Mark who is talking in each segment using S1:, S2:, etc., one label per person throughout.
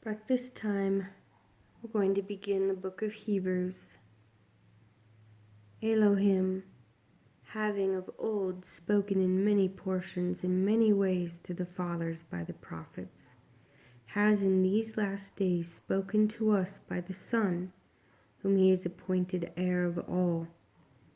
S1: Breakfast time. We're going to begin the book of Hebrews. Elohim, having of old spoken in many portions in many ways to the fathers by the prophets, has in these last days spoken to us by the Son, whom he has appointed heir of all,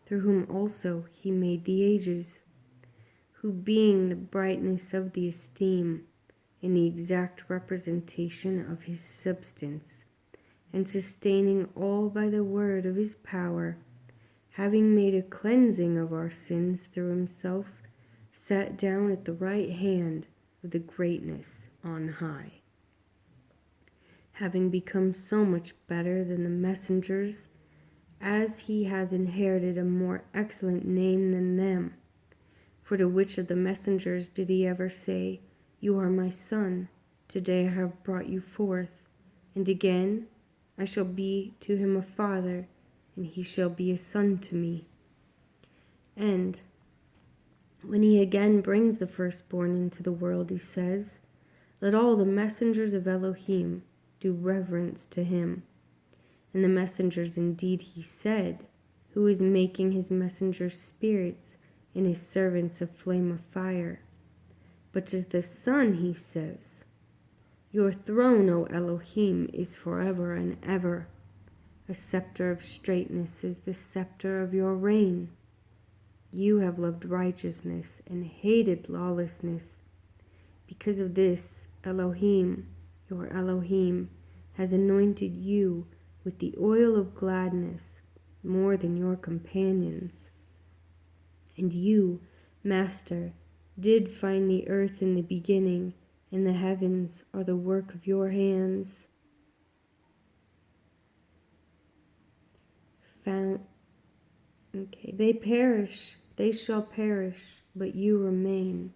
S1: through whom also he made the ages, who being the brightness of the esteem, in the exact representation of his substance, and sustaining all by the word of his power, having made a cleansing of our sins through himself, sat down at the right hand of the greatness on high. Having become so much better than the messengers, as he has inherited a more excellent name than them. For to which of the messengers did he ever say, "You are my son, today I have brought you forth"? And again, "I shall be to him a father, and he shall be a son to me"? And when he again brings the firstborn into the world, he says, "Let all the messengers of Elohim do reverence to him." And the messengers indeed he said, who is making his messengers spirits and his servants a flame of fire. But to the Son he says, "Your throne, O Elohim, is forever and ever. A scepter of straightness is the scepter of your reign. You have loved righteousness and hated lawlessness. Because of this, Elohim, your Elohim, has anointed you with the oil of gladness more than your companions. And you, Master, did find the earth in the beginning, and the heavens are the work of your hands. They perish, they shall perish, but you remain.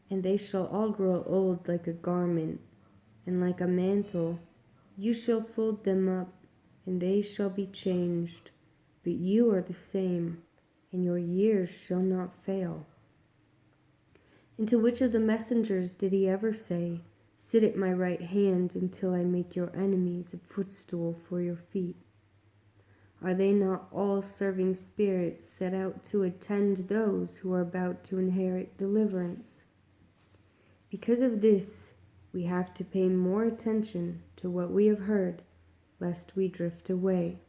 S1: And they shall all grow old like a garment, and like a mantle. You shall fold them up, and they shall be changed. But you are the same, and your years shall not fail. And to which of the messengers did he ever say, "Sit at my right hand until I make your enemies a footstool for your feet"? Are they not all serving spirits set out to attend those who are about to inherit deliverance? Because of this, we have to pay more attention to what we have heard, lest we drift away.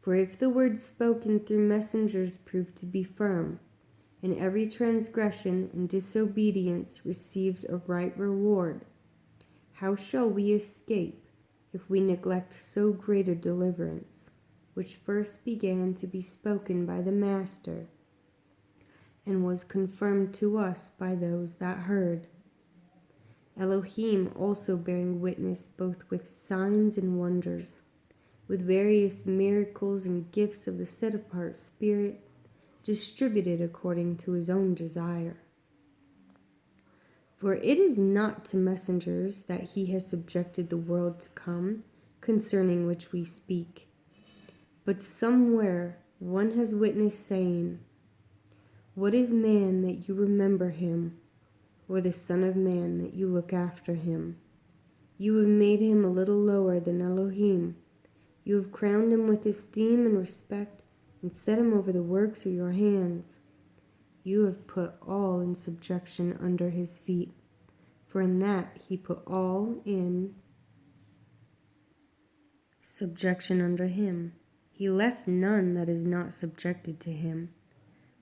S1: For if the word spoken through messengers proved to be firm, and every transgression and disobedience received a right reward, how shall we escape if we neglect so great a deliverance, which first began to be spoken by the Master, and was confirmed to us by those that heard? Elohim also bearing witness both with signs and wonders, with various miracles and gifts of the set-apart Spirit, distributed according to his own desire. For it is not to messengers that he has subjected the world to come, concerning which we speak. But somewhere one has witnessed, saying, "What is man that you remember him, or the Son of Man that you look after him? You have made him a little lower than Elohim. You have crowned him with esteem and respect, and set him over the works of your hands. You have put all in subjection under his feet, for in that he put all in subjection under him. He left none that is not subjected to him.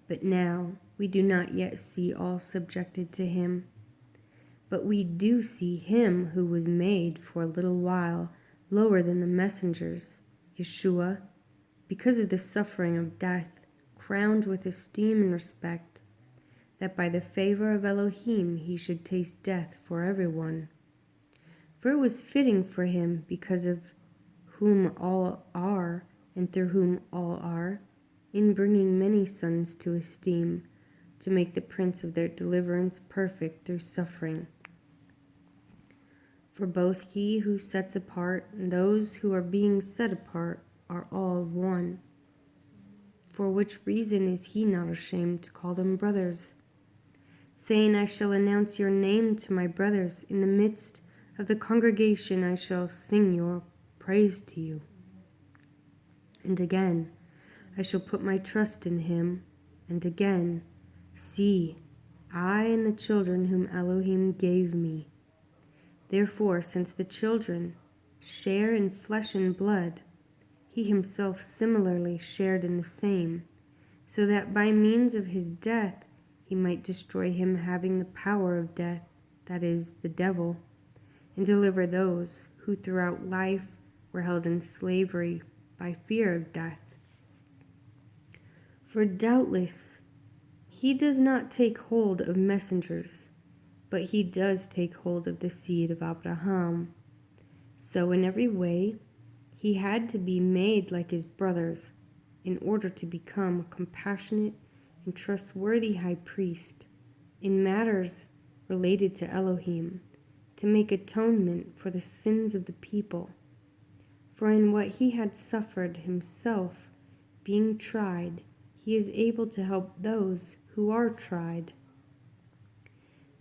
S1: But now we do not yet see all subjected to him. But we do see him who was made for a little while lower than the messengers, Yeshua, because of the suffering of death, crowned with esteem and respect, that by the favor of Elohim he should taste death for everyone. For it was fitting for him, because of whom all are, and through whom all are, in bringing many sons to esteem, to make the prince of their deliverance perfect through suffering. For both he who sets apart and those who are being set apart are all of one. For which reason is he not ashamed to call them brothers, saying, "I shall announce your name to my brothers. In the midst Of the congregation I shall sing your praise to you. And again, I shall put my trust in him. And again, see, I and the children whom Elohim gave me. Therefore, since the children share in flesh and blood, he himself similarly shared in the same, so that by means of his death he might destroy him having the power of death, that is, the devil, and deliver those who throughout life were held in slavery by fear of death. For doubtless he does not take hold of messengers, but he does take hold of the seed of Abraham. So in every way he had to be made like his brothers, in order to become a compassionate and trustworthy high priest in matters related to Elohim, to make atonement for the sins of the people. For in what he had suffered himself, being tried, he is able to help those who are tried.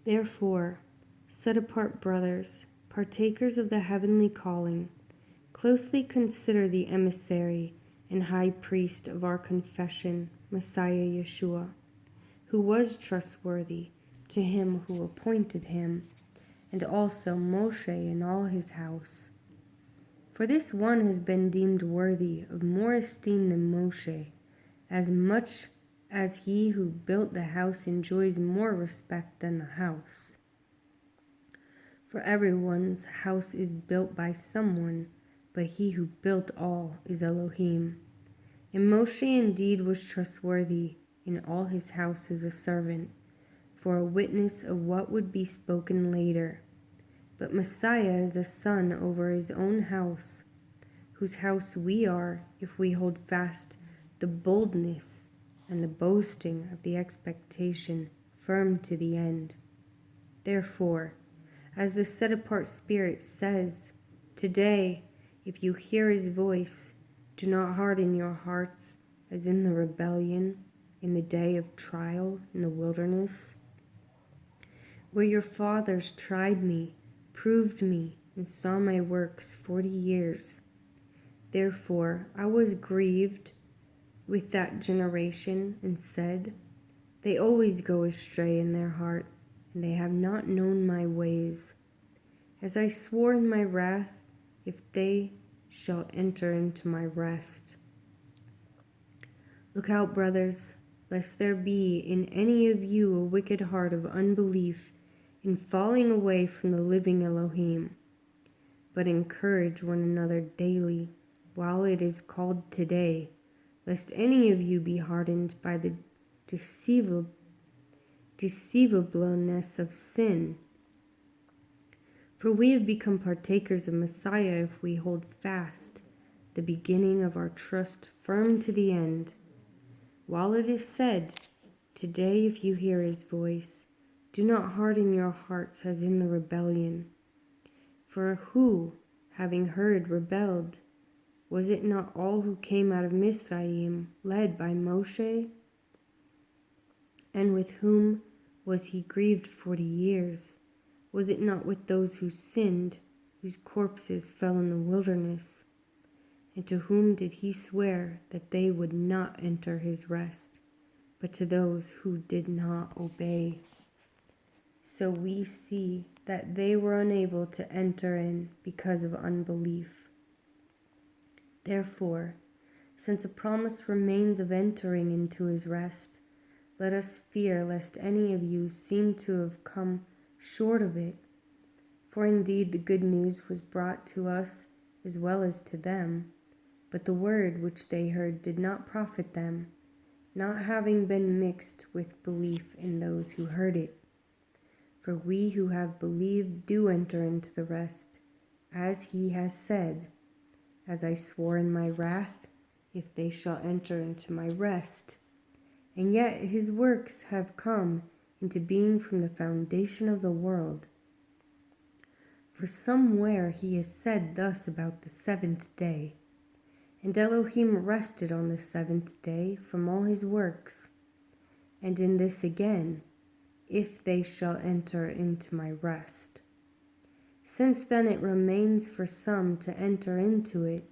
S1: Therefore, set apart brothers, partakers of the heavenly calling, closely consider the emissary and high priest of our confession, Messiah Yeshua, who was trustworthy to him who appointed him, and also Moshe and all his house. For this one has been deemed worthy of more esteem than Moshe, as much as he who built the house enjoys more respect than the house. For everyone's house is built by someone, but he who built all is Elohim. And Moshe indeed was trustworthy in all his house as a servant, for a witness of what would be spoken later. But Messiah is a son over his own house, whose house we are if we hold fast the boldness and the boasting of the expectation firm to the end. Therefore, as the set-apart Spirit says, today, if you hear his voice, do not harden your hearts as in the rebellion in the day of trial in the wilderness, where your fathers tried me, proved me, and saw my works 40 years. Therefore I was grieved with that generation and said, they always go astray in their heart, and they have not known my ways. As I swore in my wrath, if they shall enter into my rest. Look out, brothers, lest there be in any of you a wicked heart of unbelief in falling away from the living Elohim. But encourage one another daily, while it is called today, lest any of you be hardened by the deceivableness of sin. For we have become partakers of Messiah if we hold fast the beginning of our trust firm to the end. While it is said, today if you hear his voice, do not harden your hearts as in the rebellion. For who, having heard, rebelled? Was it not all who came out of Mizraim, led by Moshe? And with whom was he grieved 40 years? Was it not with those who sinned, whose corpses fell in the wilderness? And to whom did he swear that they would not enter his rest, but to those who did not obey? So we see that they were unable to enter in because of unbelief. Therefore, since a promise remains of entering into his rest, let us fear lest any of you seem to have come short of it. For indeed the good news was brought to us as well as to them, but the word which they heard did not profit them, not having been mixed with belief in those who heard it. For we who have believed do enter into the rest, as he has said, as I swore in my wrath, if they shall enter into my rest. And yet his works have come into being from the foundation of the world. For somewhere he has said thus about the seventh day, and Elohim rested on the seventh day from all his works. And in this again, if they shall enter into my rest. Since then it remains for some to enter into it,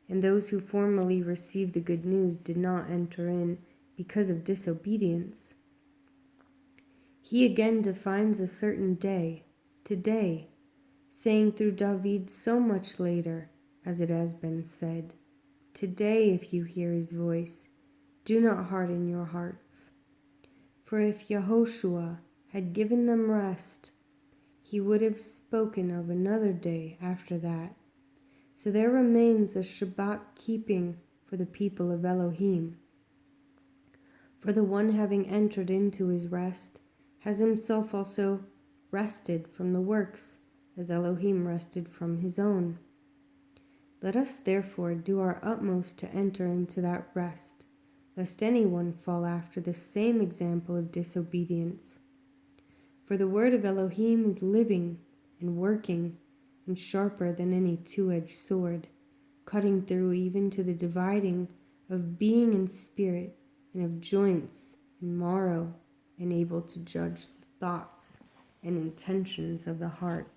S1: and those who formerly received the good news did not enter in because of disobedience. He again defines a certain day, today, saying through David so much later, as it has been said, "Today, if you hear his voice, do not harden your hearts." For if Yehoshua had given them rest, he would have spoken of another day after that. So there remains a Shabbat keeping for the people of Elohim. For the one having entered into his rest has himself also rested from the works, as Elohim rested from his own. Let us therefore do our utmost to enter into that rest, lest anyone fall after the same example of disobedience. For the word of Elohim is living and working and sharper than any two-edged sword, cutting through even to the dividing of being and spirit, and of joints and marrow, and able to judge the thoughts and intentions of the heart.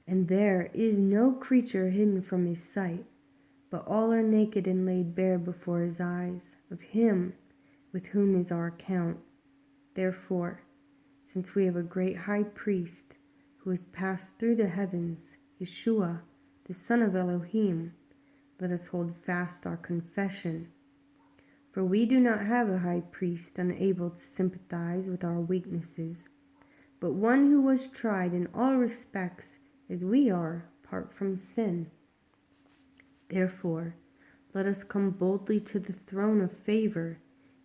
S1: And there is no creature hidden from his sight, but all are naked and laid bare before his eyes, of him with whom is our account. Therefore, since we have a great high priest who has passed through the heavens, Yeshua, the Son of Elohim, let us hold fast our confession. For we do not have a high priest unable to sympathize with our weaknesses, but one who was tried in all respects as we are, apart from sin. Therefore, let us come boldly to the throne of favor,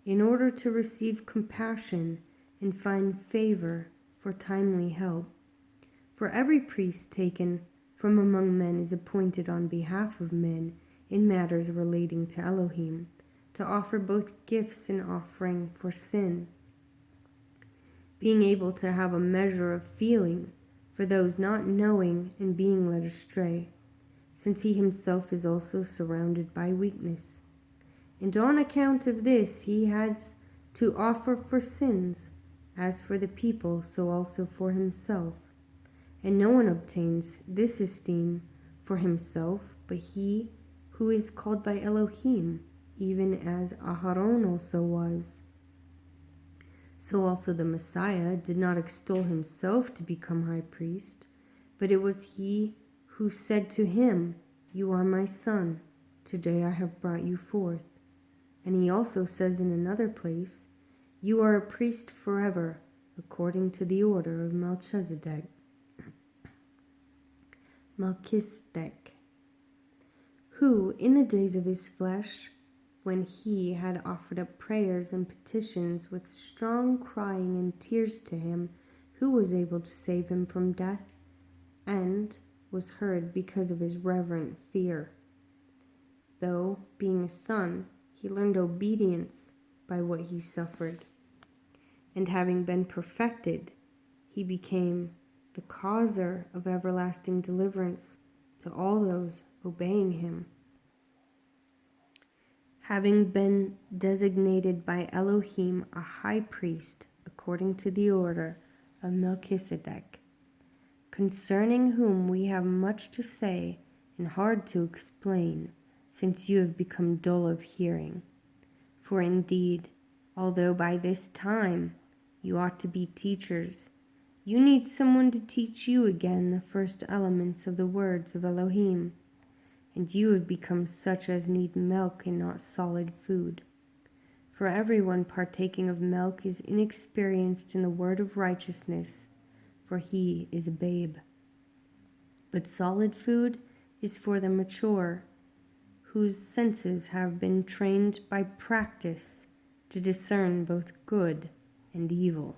S1: in order to receive compassion and find favor for timely help. For every priest taken from among men is appointed on behalf of men in matters relating to Elohim, to offer both gifts and offering for sin, being able to have a measure of feeling for those not knowing and being led astray, since he himself is also surrounded by weakness. And on account of this he has to offer for sins, as for the people, so also for himself. And no one obtains this esteem for himself, but he who is called by Elohim, even as Aharon also was. So also the Messiah did not extol himself to become high priest, but it was he who said to him, "You are my son, today I have brought you forth." And he also says in another place, "You are a priest forever, according to the order of Melchizedek." Melchizedek, who in the days of his flesh, when he had offered up prayers and petitions with strong crying and tears to him who was able to save him from death, and was heard because of his reverent fear. Though, being a son, he learned obedience by what he suffered, and having been perfected, he became the causer of everlasting deliverance to all those obeying him. Having been designated by Elohim a high priest according to the order of Melchizedek, concerning whom we have much to say and hard to explain, since you have become dull of hearing. For indeed, although by this time you ought to be teachers, you need someone to teach you again the first elements of the words of Elohim, and you have become such as need milk and not solid food. For everyone partaking of milk is inexperienced in the word of righteousness, for he is a babe. But solid food is for the mature, whose senses have been trained by practice to discern both good and evil.